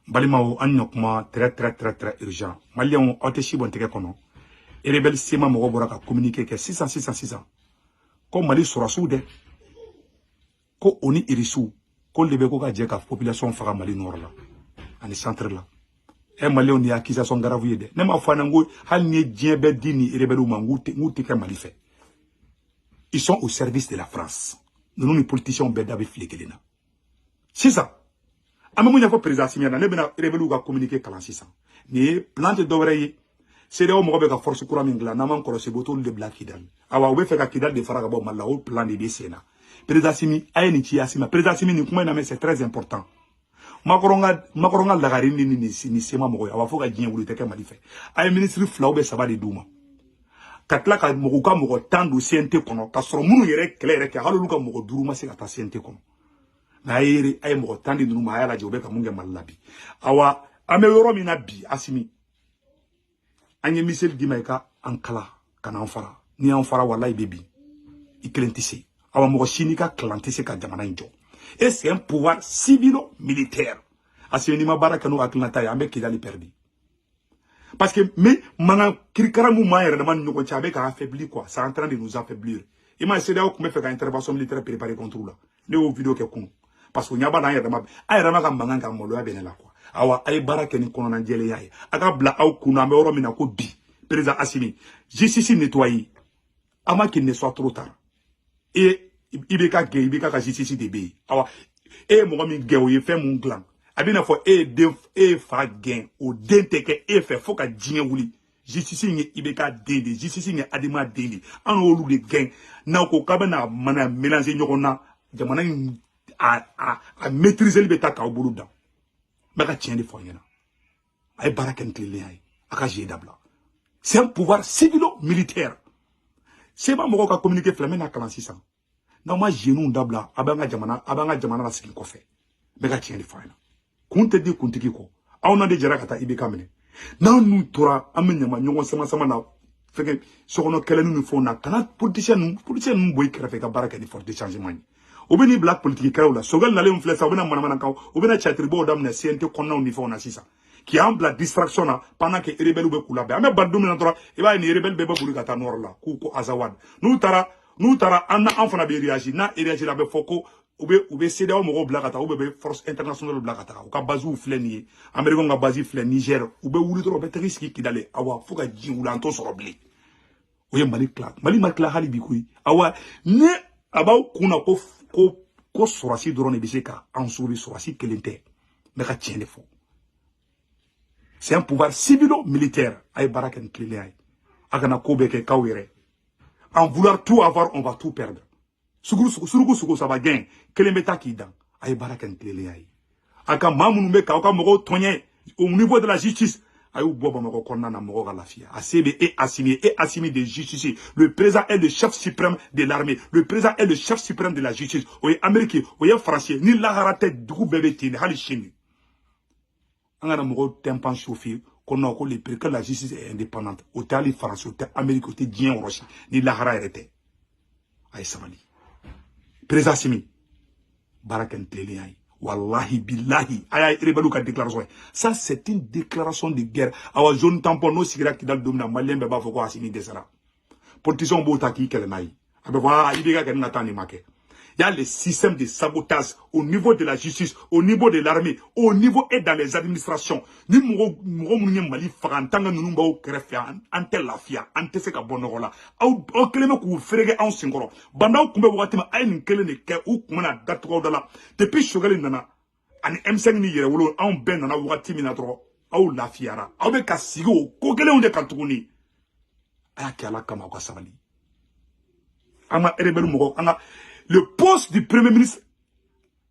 Balimao annokuma très urgent. Malion oteshi bonteke kono. Et rebelle sema mogobora ka communiquer que 600. Comme Mali sera soudé. Ko oni irisu. Ko lebe ko ka djeka population fara Mali nord là. Ani centre là. Et Mali on y accusation grave yede. Nema fana ngo hal ni djembe dini rebelle ngouti ke Mali fait. Ils sont au service de la France. Nous les politiciens beda be flekelena. C'est ça. Amemu nyafo président Simiana ne bena rebelle ka communiquer kalan 600. Ni plante d'oreille. C'est au Mogobe ka force courant mingla naman koro se botol de black kidal. Awa ube feka kidal de faraga bo mala au plan de sena. Président Simi aye ni chi asima. Président Simi ni kuma na mais c'est très important. Makoronga lagari ni sema mogoy awa foka djien wulu teke mali fe. Aye ministre flaube sabade douma. Katla ka mogoka mogo tandu CNT kono ka soro munu yere klere ke halu luka mogo duruma se kata CNT kono. Na yere aye mogo tandi numa aya la jobe ka munge malabi. Awa ame yoro mina bi asimi. Anye misel dimaika ankala kana anfara ni anfara wallahi bebi iklentisi awa mogo shinika klantisi ka jamana injo et c'est un pouvoir civilo militaire asini ma baraka no aklanta ya ambe kidali perdi parce que mais manga kirikara mu maire de man nyoko chabe ka affaibli quoi c'est en train de nous affaiblir ima c'est là où me fait intervention militaire préparer contre là ne o vidéo ke kun parce que nyaba na ya dama ayra ka manga ka molo ya benela quoi awa ay baraka ni kono na jele yaye aka bla aw kuna me oro mina ko bi président Assimi justice nettoyer ama qu'il ne soit trop tard et ibeka ka justice de be awa e mo mi ge o ye fait mon clan abina fo e fa gain o denteke e fait fo ka djien wuli justice ni ibeka dende justice ni adima dende an olu de gain na ko kabana mana mélanger nyokona jamana a maîtriser libeta ka obulu da maka tient de foyena ay baraken klele ay aka jedabla c'est un pouvoir civilo-militaire c'est pas moi qui communiquer flamme na kalan 600 non moi genou dabla abanga jamana la sikin ko fe maka tient de foyena kunte di kuntiki ko awna de jara kata ibe kamene na nu tora amenya ma nyongo sama na feke sokono kele nu fo na kana politicien boy krefe ka baraken for de changement obeni black politique kaola sogal na le mflesa obena mana kaw obena chatribo dam na CNT konna on niveau na sisa qui a la distraction na pendant que rebelle be kula be ame bandum na tora e ba ni rebelle be ba buri kata nor la ku ko azawad nous tara anna enfana be réagir na réagir la be foko ube cédé au mo black kata ube force internationale black kata ka bazu fleni america nga bazi flen Niger ube wuli toro be triski ki dale awa fuka ji wulanto soro bli oye mali makla hali bi kuyi awa ne abaw kuna ko sorasi drone biseka ansuri sorasi kelente meka tiende fo c'est un pouvoir civilo-militaire ay baraken klele ay agana kobeke kawere en vouloir tout avoir on va tout perdre surugu ça va gain kelemeta ki dan ay baraken klele ay aka mamunu meka aka mogo tonye au niveau de la justice ayou boba moko konna na mogo ga lafia ACB et Assimi de justice le président est le chef suprême de l'armée le président est le chef suprême de la justice oye américain oye français ni la harate dugu bebe tini hali chini angana mogo tempan chauffer kono ko le que la justice est indépendante au tali français au tali américain au tali dien roshi ni la hara erete ay samani président Assimi baraken tele ay wallahi billahi aya rebelu ka déclaration ça c'est une déclaration de guerre awa zone tampon no sigira ki dal domina malien be ba foko Assimi desara politicien bo taki kele nay abe wa ibega ken natani make il y a le système de sabotage au niveau de la justice, au niveau de l'armée, au niveau et dans les administrations. Ni mogo mali farantanga nunumba o krefia ante lafia ante seka bonogola au keleme ku frege en singoro banda kumbe watima ay ni kelene ke u kumana datko dala depuis chogali nana ani M5 ni yere wolo en ben nana watimi na tro au lafiara au be kasigo ko kele onde kantuguni aya kala kama ko sabali ama erebelu mogo anga le poste du premier ministre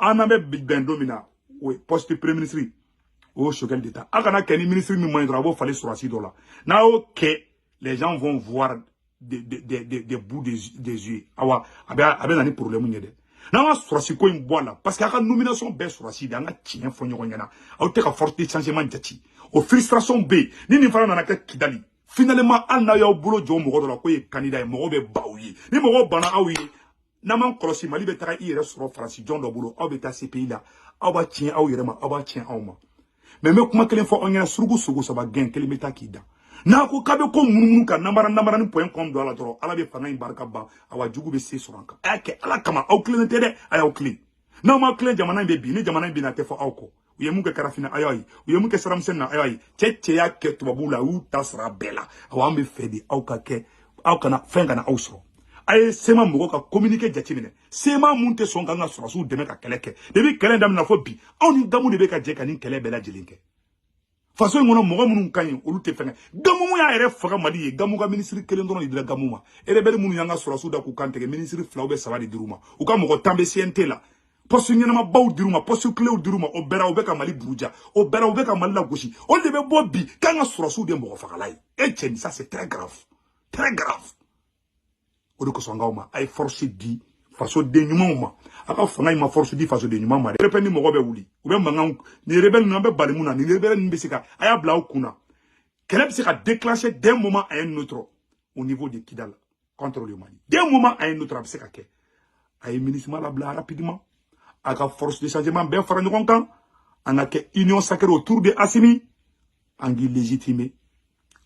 en avait ben domina oui poste du premier ministre au choquel d'état akana keni ministre mi moindre abo fallait sur assis là na ok les gens vont voir des bouts des yeux awa abe nani problème nyede na wa sur assis ko imbola parce que aka nomination be sur assis anga tien fo nyoko nyana au te ka force de changement jati au frustration be ni fara na ka kidali finalement alna yo bulo jo mo godolo ko ye candidat mo be bawi ni mo bana awi Naman kolosi mali betara ire soro farasi John Dobolo au beta ces pays là au ba tien au yere ma au ba tien au ma mais me kuma kelen fo on yana surugu saba gen kelen meta kida na ko kabe ko mununu ka namara ni point com do ala doro ala be fanga barka ba awa jugu be se soranka ake ala kama aw kelen tede ay aw kelen na ma kelen jamana be bi ni jamana bi na te fo aw ko uye muke karafina ayoyi uye muke saramsen na ayoyi cheche ya ke tubabula u tasra bela awa ambe fedi aw ka ke aw kana fenga na aw soro ay sema mugo ka communiquer jatimine sema munte songa nga surasu deme ka keleke debi kelen dam na fo bi aw ni gamu de be ka je ka ni kele bela jelinke façon ngono mogo munun kanyi olu te fenga gamu mu ya ere faga mali ye gamu ga ministre kelen dono idira gamu ma ere bele munu yanga surasu da ku kantege ministre flaube sabadi diruma u ka mogo tambe CNT la posu nyama baw diruma posu kleu diruma o bera o be ka mali buruja o bera o be ka mali la goshi o de be bobi kanga surasu de mogo faga lai e tchen ça c'est très grave o de ko songa ma ay force di façon de nyuma ma aka fanga ma force di façon de nyuma ma repeni mogo be wuli u be manga ni rebel na be balimuna ni rebel ni besika aya bla okuna keleb se ka déclencher d'un moment à un autre au niveau de Kidal contre le Mali d'un moment à un autre se ka ke ay ministre la bla rapidement aka force de changement ben fara ñokon kan anga ke union sacrée autour de Assimi angi légitimer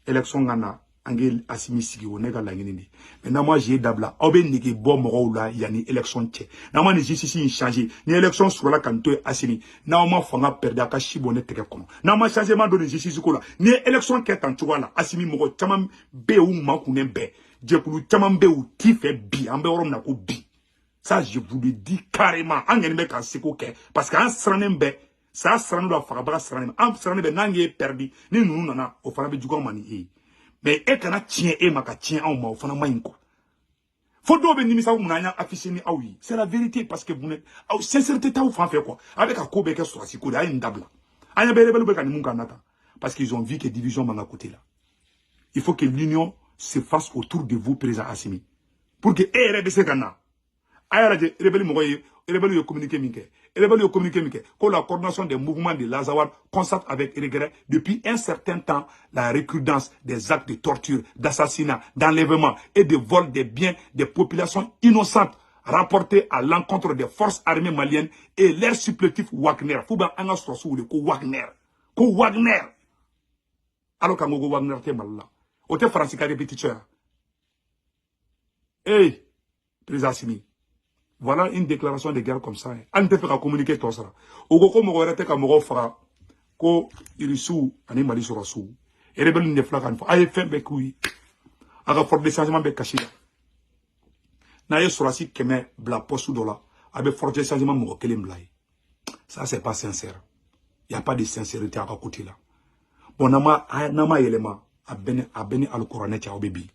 élection ngana angi Assimi sigi o nega la ngini maintenant moi j'ai dabla obe niki bo mo la yani élection tché na ma ni justice changer ni élection sur la kanto Assimi na ma fanga perdre ka shibone teke kono na ma changement de justice ko la ni élection ke tan tuwa la Assimi mo chama be ou ma kunen be je kulu chama be ou ti fait bi ambe orom na ko bi. Ça, je vous le dis carrément. Parce qu'un sranenbe, ça sranen doit faire un sranen. Un sranen n'a perdu. Ni nous nana au fanabe du mani. Mais et kana tien et maka tien en ma au fana maïnko. Faut donc venir ça ou n'aya affiché ni aoui. C'est la vérité parce que vous n'êtes. Sincérité ta ou fan fait quoi. Avec un kobe que soit si cool à une dable. Anya bele bele bele munga nata. Parce qu'ils ont vu que division m'a côté là. Il faut que l'union se fasse autour de vous, président Assimi. Pour que RBC Ghana. Aïe, les rebelles ont communiqué que la coordination des mouvements de Lazawad constate avec regret depuis un certain temps la recrudescence des actes de torture, d'assassinat, d'enlèvement et de vol des biens des populations innocentes rapportés à l'encontre des forces armées maliennes et leur supplétif Wagner. Fouba anga sosu le ko Wagner. Ko Wagner. Alors qu'un Wagner te malala. Ote français ka répétiteur. Hey, président Assimi. Voilà une déclaration de guerre comme ça. On ne peut pas communiquer tout ça. Au Goko Mogorete Kamogo fera ko irisu ani mali sorasu. Et rebelle ne flagan fa. Aye fait bekui. Aga fort des changements be kashida. Na ye sorasi keme bla posu dola. Abe fort des changements mo kelim blay. Ça c'est pas sincère. Il y a pas de sincérité à côté là. Bon nama élément a beni al Qur'an tia obebi.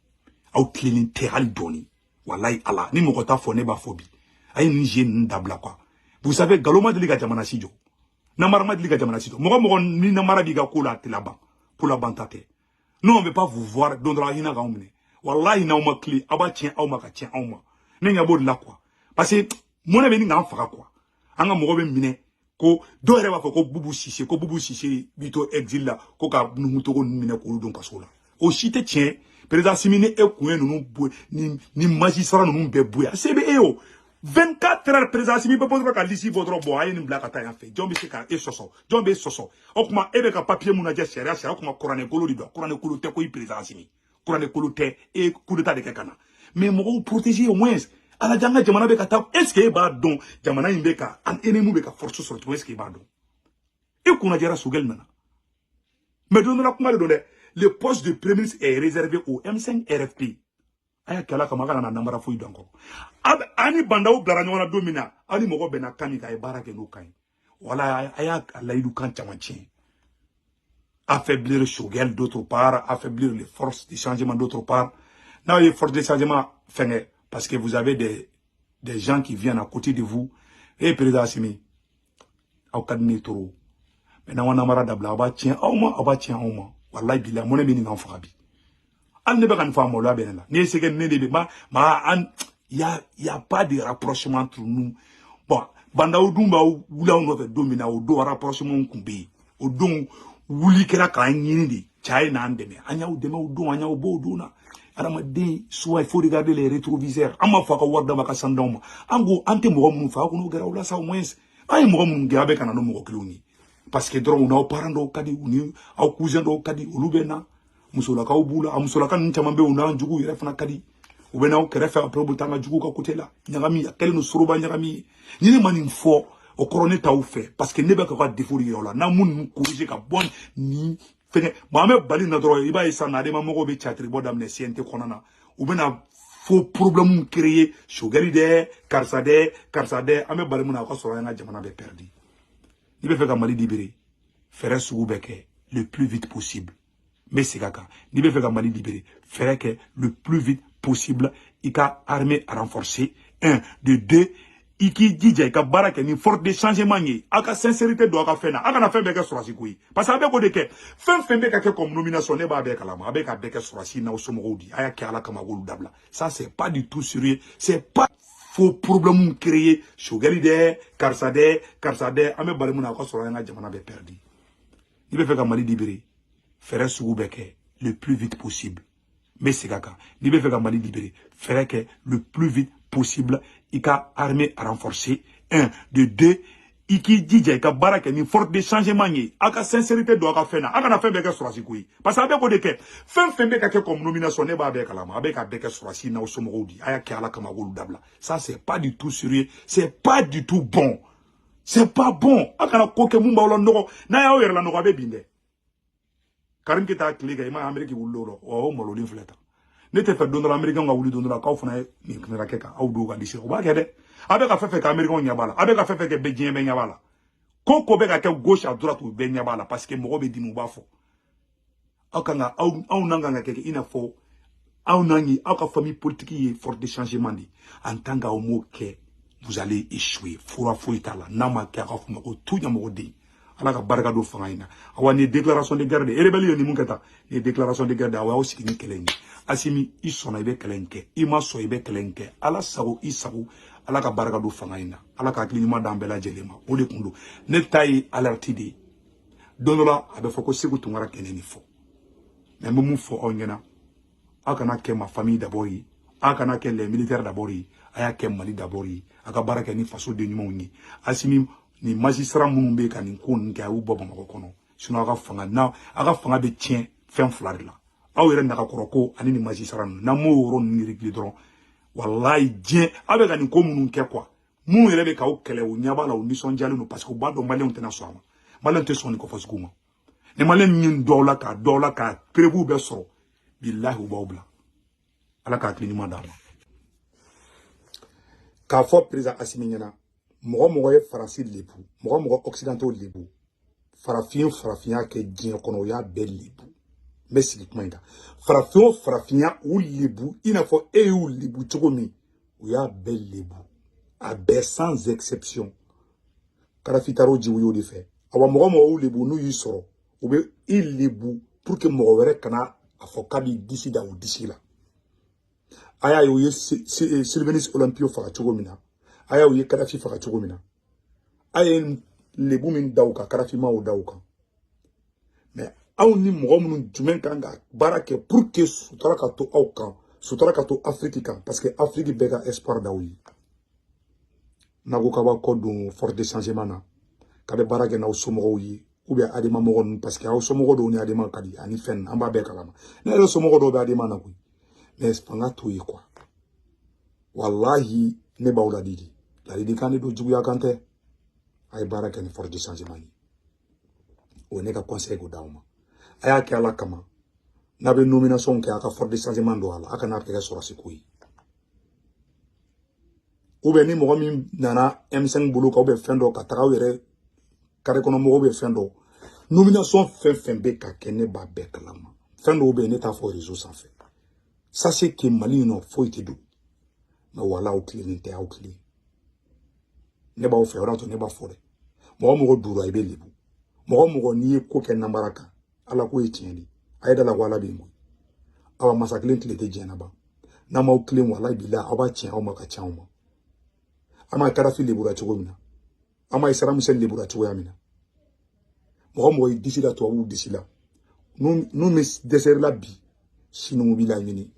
Au cleaning te al doni. Wallahi Allah ni mo kota fone ba phobie. Aïe ni dabla quoi. Vous savez galoma de liga jamana sijo. Namarama de liga jamana sijo. Mogo ni namara biga kola te là-bas pour la bantate. Nous on veut pas vous voir dans la hina gaumne. Wallahi na uma clé aba tien au ma ka tien au ma. Nenga bod là quoi. Parce que mon ami nga fera quoi. Anga mogo be mine ko do ere wa ko bubu sisi bito exil là ko ka numuto ko mine ko don kasola. O chite tien président Simine e kuen ni magistrat nous be bouya. CBEO 24 heures président Simi peut pas lisi votre boy ni black ata fait John Bisika et soso John be soso okuma ebe ka papier muna je sharia okuma Qur'an kolo lido Qur'an kolo te ko président Simi Qur'an kolo te et coup d'état de quelqu'un mais mo protéger au moins ala janga jamana be ka ta est-ce que ba don jamana imbe ka an ennemi be ka force sur toi est-ce que ba don et kuna jera sugel nana mais don na kuma le poste de premier ministre est réservé au M5 RFP. Aya kala kama kana na namara fo idonko ani bandaw blara nyona domina ani mogo bena kani ka ibara ke no kai wala aya laidu kan chamanchi affaiblir Choguel d'autre part, affaiblir les forces de changement d'autre part. Now les forces de changement fengé parce que vous avez des gens qui viennent à côté de vous et président Assimi au kadni toro maintenant on amara dabla aba tien auma wallahi billah mon emi ni enfrabi al ne ba kan fa mo la benela ni sege ne de y a pas de rapprochement entre nous bon banda odumba wula on fait domina o do rapprochement kumbe o don wuli kera ka nyini di chai na ndeme anya o deme o do anya o bo do na adama de soit il faut regarder les rétroviseurs ama fa ka warda ba ka sandoma ango ante mo mun fa ko no gara wala sa moins ay mo mun gabe kana no mo kiloni parce que dɔrɔn n'aw parents dɔw ka di u ni aw cousin dɔw ka di olu bɛ na musolakaw b'u la a musolaka ninnu caman bɛ yen u n'an juguw yɛrɛ fana ka di u bɛ n'aw kɛrɛfɛ après u bɛ taa an ka juguw ka côté la ɲagami a kɛlen don soroba ɲagami ye ni ne ma nin fɔ o kɔrɔ ne t'aw fɛ parce que ne bɛ ka défaut yira o la n'an mun ninnu corriger ka bɔ ni fɛngɛ bon an bɛ bali na dɔrɔn i b'a ye sisan adema mɔgɔw bɛ catiri bɔ daminɛ CNT kɔnɔna na u bɛ na faux problème créer sogɛli dɛ karisa dɛ an bɛ bali mun na o ka sɔrɔ an ka jamana bɛ perdu ni bɛ fɛ ka Mali libérer fɛrɛ sugu bɛ kɛ le plus vite possible mais c'est kaka ni bɛ fɛ ka Mali libérer fɛrɛ kɛ le plus vite possible i ka armée renforcer 1 de 2 i k'i jija i ka baara kɛ ni force de changement ye a ka sincérité don a ka fɛn na a kana fɛn bɛɛ kɛ sɔrɔsi ko ye parce que a bɛ k'o de kɛ fɛn bɛ ka kɛ comme nomination ne b'a bɛɛ kalama a bɛ ka bɛɛ kɛ sɔrɔsi n'aw somɔgɔw di a y'a kɛ ala kama k'olu dabila ça c'est pas du tout sérieux c'est pas faux problème créer sogɛli dɛ karisa dɛ an bɛ bali mun na o ka sɔrɔ an ka jamana bɛ perdu ni bɛ fɛ ka Mali libérer fɛrɛ sugu bɛ kɛ le plus vite possible mais c'est kaka ni bɛ fɛ ka Mali libérer fɛrɛ kɛ le plus vite possible i ka armée renforcer 1 de 2 i k'i jija i ka baara kɛ ni force de changement ye a ka sincérité don a ka fɛn na a kana fɛn bɛɛ kɛ sɔrɔsi ko ye parce que a bɛ k'o de kɛ fɛn bɛ ka kɛ comme nomination ne b'a bɛɛ kalama a bɛ ka bɛɛ kɛ sɔrɔsi n'aw somɔgɔw di a y'a kɛ ala kama k'olu dabila ça c'est pas du tout sérieux c'est pas du tout bon c'est pas bon a kana ko kɛ mun b'aw la nɔgɔ n'a y'aw yɛrɛ la nɔgɔ a bɛ bin dɛ Karim Keita tile kɛ i ma Amérique wuli o la o malolen filɛ tan ne tɛ fɛ don dɔ la Américain ka wuli don dɔ la k'aw fana ye nin kɛnɛ kɛ ka aw don ka disi o b'a kɛ dɛ a bɛ ka fɛn fɛn kɛ Américain ɲɛ b'a la a bɛ ka fɛn fɛn kɛ bɛɛ diɲɛ bɛɛ ɲɛ b'a la ko bɛ ka kɛ gauche à droite u bɛɛ ɲɛ b'a la parce que mɔgɔ bɛ dimi u b'a fɔ aw kan ka aw n'an kan ka kɛ i n'a fɔ aw n'an ye aw ka famille politique ye force de changement de en tant qu'aw m'o kɛ vous allez échouer fura foyi t'a la n'a ma kɛ a ka fɔ ma ko tout ɲɛmɔgɔ den ala ka barika don fanga in na awa ni déclaration de guerre de rebelle ni mun kɛ ta ni déclaration de guerre de aw y'aw sigi ni kɛlɛ in ye Asimi i sɔnna i bɛ kɛlɛ in kɛ i ma sɔn i bɛ kɛlɛ in kɛ ala sago i sago ala ka barika don fanga in na ala ka hakili ɲuman d'an bɛɛ lajɛlen ma o de kun don ne ta ye alerte de ye don dɔ la a bɛ fɔ ko Segu Tunkara kɛnɛ nin fɔ mais n bɛ mun fɔ aw ɲɛna aw kana kɛ ma famille d'abord ye aw kana kɛ les militaires d'abord ye a y'a kɛ Mali d'abord ye a ka baara kɛ ni faso den ɲumanw ye Asimi ni magistrat minnu bɛ ka nin ko ninnu kɛ a y'u bɔ Bamakɔ kɔnɔ sinon a ka fanga bɛ tiɲɛ fɛn fila de la aw yɛrɛ nakakɔrɔ ko ani ni magistrat ninnu n'an m'o yɔrɔ ninnu réglé dɔrɔn walayi diɲɛ aw bɛ ka nin ko minnu kɛ quoi minnu yɛrɛ bɛ k'aw kɛlɛ u ɲɛ b'a la u nisɔndiyalen don parce que u b'a dɔn maliyɛnw tɛna sɔn a ma maliyɛnw tɛ sɔn nin kɔfɛ sugu ma ni maliyɛn ye dɔw la ka prévu bɛɛ sɔrɔ bilahi u b'aw bila ala ka hakili ɲuman d'a ma k'a fɔ président Asimi ɲɛna mɔgɔ ye faransi lebu mɔgɔ occidentaux lebu farafinya kɛ diɲɛ kɔnɔ o y'a bɛɛ lebu n bɛ sigi kuma in kan farafinya u lebu i n'a fɔ e y'u lebu cogo min u y'a bɛɛ lebu a bɛɛ sans exception Karafitaro jiw y'o de fɛ awa mɔgɔ y'u lebu n'u y'i sɔrɔ u bɛ i lebu pour que mɔgɔ wɛrɛ kana a fɔ k'a b'i disi da u disi la a y'a ye u ye Sylvanus Olympio faga cogo min na a y'a ye u ye Kadafi faga cogo min na a ye lebu min da u kan Karafimaw da u kan mais aw ni mɔgɔ minnu jumɛn kan ka baara kɛ pour que sutura ka to aw kan sutura ka to Afrique kan parce que Afrique bɛɛ ka espoir d'aw ye n'a ko k'a b'a kɔ don force de changement na k'a bɛ baara kɛ n'aw somɔgɔw ye ou bien adema mɔgɔ ninnu parce que aw somɔgɔ dɔw ni adema ka di ani fɛn an b'a bɛɛ kalama ne yɛrɛ somɔgɔ dɔw bɛ adema na koyi mais fanga t'o ye quoi wallahi ne b'aw ladidi ladilikan de don juguya kan tɛ a ye baara kɛ ni force de changement ye o ne ka conseil ko d'aw ma a y'a kɛ ala kama n'a bɛ nomination kɛ a ka force de changement don a la a kana kɛ sɔrɔsi ko ye ou bien ni mɔgɔ min nana M5 bolo ka ou bien fɛn dɔ ka taga aw yɛrɛ carré kɔnɔ mɔgɔw bɛ fɛn dɔ nomination fɛn bɛ ka kɛ ne b'a bɛɛ kalama fɛn dɔw bɛ yen ne t'a fɔ réseau sanfɛ sachez que Mali in nɔ foyi tɛ don mais wala aw tilennen tɛ aw tilen ne b'aw fɛ o de ne b'a fɔ dɛ mɔgɔ duuru a bɛ lebu mɔgɔ n'i ye ko kɛ nanbara kan ala ko ye tiɲɛ de a ye da la ko ala bɛ yen aw masa kelen tile tɛ diɲɛ na ban n'a m'aw tilen wala bila aw b'a tiɲɛ aw ma ka ca aw ma an m'a Kadafi lebura cogo min na an m'a Saddam Hussein lebura cogoya min na mɔgɔ ye disi la tubabuw disi la n'u bɛ dɛsɛri la bi siniw b'i la ɲini n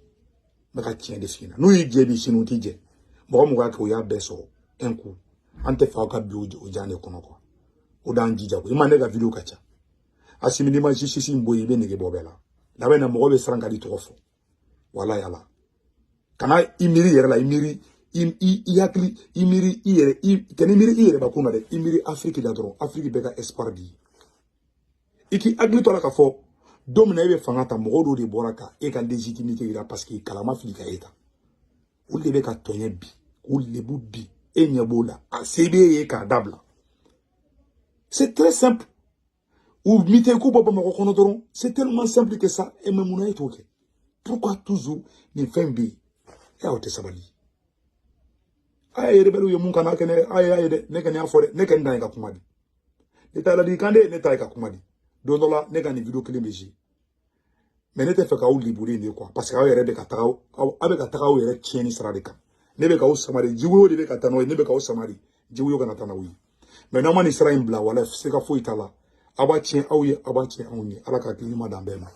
bɛ ka tiɲɛ de f'i ɲɛna n'u y'i jɛ bi siniw t'i jɛ mɔgɔ y'a kɛ o y'a bɛɛ sɔrɔ un coup an tɛ fɛ aw ka bi o jan de kɔnɔ quoi o dan jija ko imane ga video kacha asimini ma justice mboyi be nege bobela la bena mo be sranga di tofo wala yala kana imiri yere la imiri yakli imiri yere kene imiri yere bakuna de imiri Afrique da dron Afrique bega espoir bi iki agli to la ka fo domina be fangata mo do de boraka e ka légitimité ira parce que kalama filika eta o le be ka tonye bi o le bu bi e nyabola a sebe ye ka dabla. C'est très simple. Ou mité ko baba mako kono doron, c'est tellement simple que ça et même on a été OK. Pourquoi toujours ni fembi ya ote sabali? Ay rebelu yo mun kana kene ay de ne kene afore ne kene ndanga kumadi. Ne tala di kande ne tala ka kumadi. Donola ne kane video kele meji. Mais ne te fait ka ou liburi ni quoi parce que ay rebe ka taw abe ka taw yere tieni sradika. Ne be ka o samari jiwo de be ka tano ne be ka o samari jiwo yo kana tanawi. Mais non, man Israël bla wala c'est ka fo itala aba tien awye aba tien awye ala ka klima dambema